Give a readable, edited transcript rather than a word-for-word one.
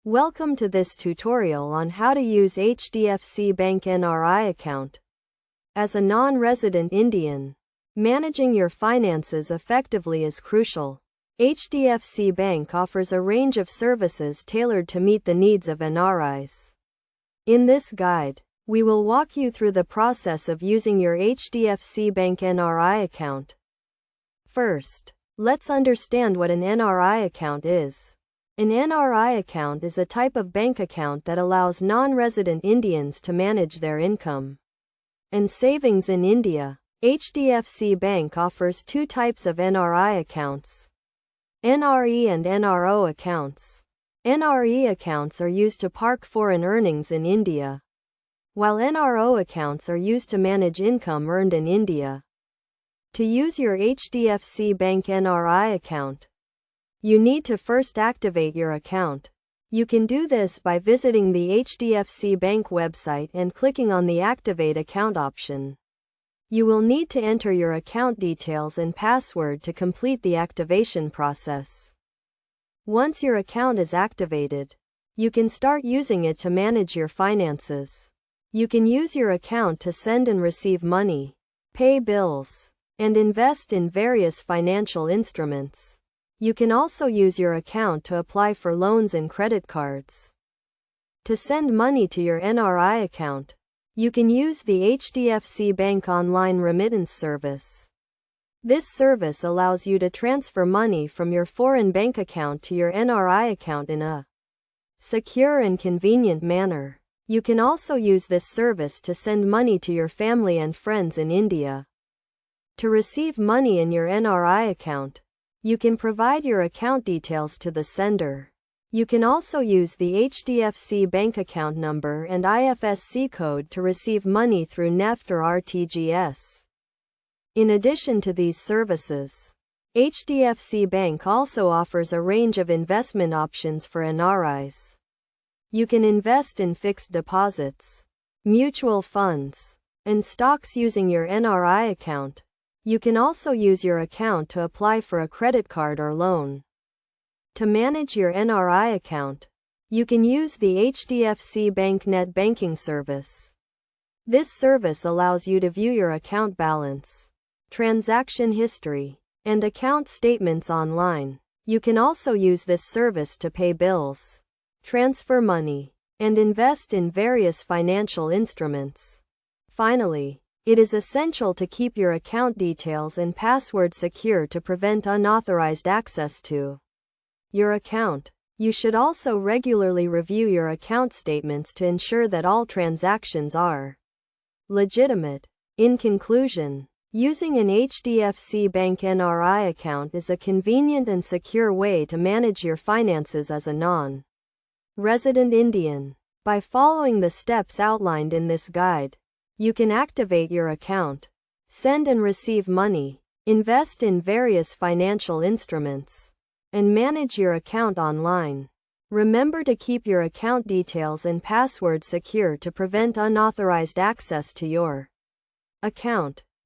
Welcome to this tutorial on how to use HDFC Bank NRI account. As a non-resident Indian, managing your finances effectively is crucial. HDFC Bank offers a range of services tailored to meet the needs of NRIs. In this guide, we will walk you through the process of using your HDFC Bank NRI account. First, let's understand what an NRI account is. An NRI account is a type of bank account that allows non-resident Indians to manage their income and savings in India. HDFC Bank offers two types of NRI accounts: NRE and NRO accounts. NRE accounts are used to park foreign earnings in India, while NRO accounts are used to manage income earned in India. To use your HDFC Bank NRI account, you need to first activate your account. You can do this by visiting the HDFC Bank website and clicking on the Activate Account option. You will need to enter your account details and password to complete the activation process. Once your account is activated, you can start using it to manage your finances. You can use your account to send and receive money, pay bills, and invest in various financial instruments. You can also use your account to apply for loans and credit cards. To send money to your NRI account, you can use the HDFC Bank online remittance service. This service allows you to transfer money from your foreign bank account to your NRI account in a secure and convenient manner. You can also use this service to send money to your family and friends in India. To receive money in your NRI account, you can provide your account details to the sender. You can also use the HDFC Bank account number and IFSC code to receive money through NEFT or RTGS. In addition to these services, HDFC Bank also offers a range of investment options for NRIs. You can invest in fixed deposits, mutual funds, and stocks using your NRI account. You can also use your account to apply for a credit card or loan. To manage your NRI account, you can use the HDFC Bank Net Banking service. This service allows you to view your account balance, transaction history, and account statements online. You can also use this service to pay bills, transfer money, and invest in various financial instruments. Finally, it is essential to keep your account details and password secure to prevent unauthorized access to your account. You should also regularly review your account statements to ensure that all transactions are legitimate. In conclusion, using an HDFC Bank NRI account is a convenient and secure way to manage your finances as a non-resident Indian. By following the steps outlined in this guide, you can activate your account, send and receive money, invest in various financial instruments, and manage your account online. Remember to keep your account details and password secure to prevent unauthorized access to your account.